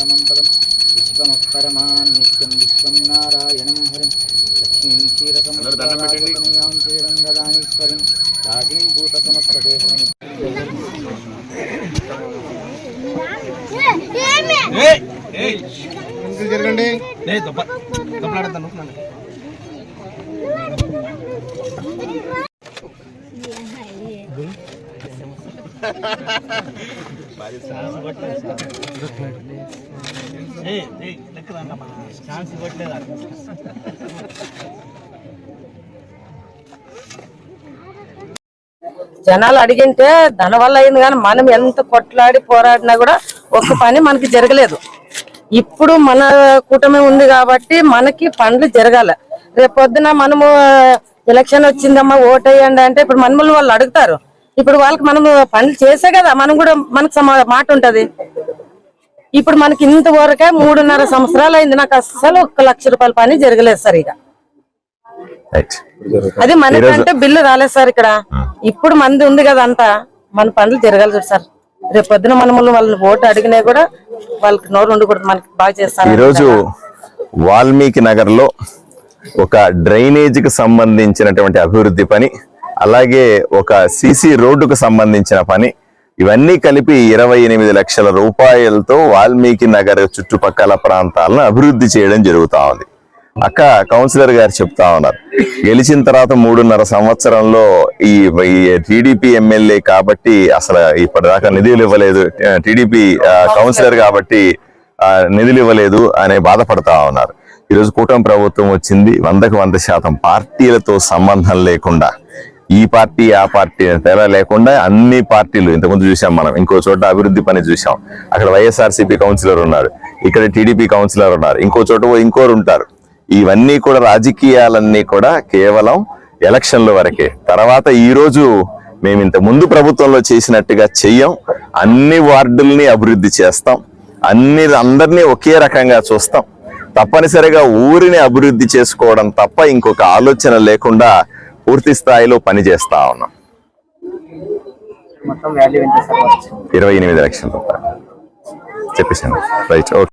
परमं पदं विश्वमुत्तरमान् नित्यं विश्वं नारायणं हरिं लक्ष्मीं क्षीरसमुद्रराजतनयां श्रीरङ्गदानीश्वरीं राजीं भूतसमस्तदेवानि జరగండి జనాలు అడిగింటే దాని వల్ల అయింది కానీ మనం ఎంత కొట్లాడి పోరాడినా కూడా ఒక్క పని మనకి జరగలేదు. ఇప్పుడు మన కూటమి ఉంది కాబట్టి మనకి పనులు జరగాలి. రేపు పొద్దున మనము ఎలక్షన్ వచ్చిందమ్మా ఓటేయండి అంటే ఇప్పుడు మనల్ని వాళ్ళు అడుగుతారు. ఇప్పుడు వాళ్ళకి మనం పనులు చేసే కదా మనం కూడా మనకు మాట ఉంటది. ఇప్పుడు మనకి ఇంతవరకే 3.5 సంవత్సరాలు అయింది. నాకు అస్సలు 1 లక్ష రూపాయల పని జరగలేదు సార్. ఇక అది మనకంటే బిల్లు రాలేదు సార్. ఇక్కడ ఇప్పుడు మంది ఉంది కదా అంతా మన పనులు జరగాలి సార్. రేపు పొద్దున మనల్ని వాళ్ళని ఓటు అడిగినా కూడా వాళ్ళకి నోరు ఉండకూడదు. మనకి బాగా చేస్తారు. ఈరోజు వాల్మీకి నగర్ లో ఒక డ్రైనేజ్ కి సంబంధించినటువంటి అభివృద్ధి పని, అలాగే ఒక సిసి రోడ్డుకు సంబంధించిన పని, ఇవన్నీ కలిపి 28 లక్షల రూపాయలతో వాల్మీకి నగర్ చుట్టుపక్కల ప్రాంతాలను అభివృద్ధి చేయడం జరుగుతా ఉంది. అక్క కౌన్సిలర్ గారు చెప్తా ఉన్నారు, గెలిచిన తర్వాత 3.5 సంవత్సరంలో ఈ టీడీపీ ఎమ్మెల్యే కాబట్టి అసలు ఇప్పటిదాకా నిధులు ఇవ్వలేదు, టీడీపీ కౌన్సిలర్ కాబట్టి నిధులు ఇవ్వలేదు అనే బాధపడతా ఉన్నారు. ఈరోజు కూటమి ప్రభుత్వం వచ్చింది. 100కు 100% పార్టీలతో సంబంధం లేకుండా, ఈ పార్టీ ఆ పార్టీ తేడా లేకుండా అన్ని పార్టీలు, ఇంతకుముందు చూసాం మనం, ఇంకో చోట అభివృద్ధి పని చూసాం. అక్కడ వైఎస్ఆర్సీపీ కౌన్సిలర్ ఉన్నారు, ఇక్కడ టీడీపీ కౌన్సిలర్ ఉన్నారు, ఇంకో చోట ఇంకోరు ఉంటారు. ఇవన్నీ కూడా రాజకీయాలన్నీ కూడా కేవలం ఎలక్షన్ల వరకే. తర్వాత ఈ రోజు మేము ఇంత ముందు ప్రభుత్వంలో చేసినట్టుగా చెయ్యం. అన్ని వార్డుల్ని అభివృద్ధి చేస్తాం, అందరినీ ఒకే రకంగా చూస్తాం. తప్పనిసరిగా ఊరిని అభివృద్ధి చేసుకోవడం తప్ప ఇంకొక ఆలోచన లేకుండా పూర్తి స్థాయిలో పనిచేస్తా ఉన్నాం. 28 లక్షల రూపాయలు చెప్పేసాను. Right, okay.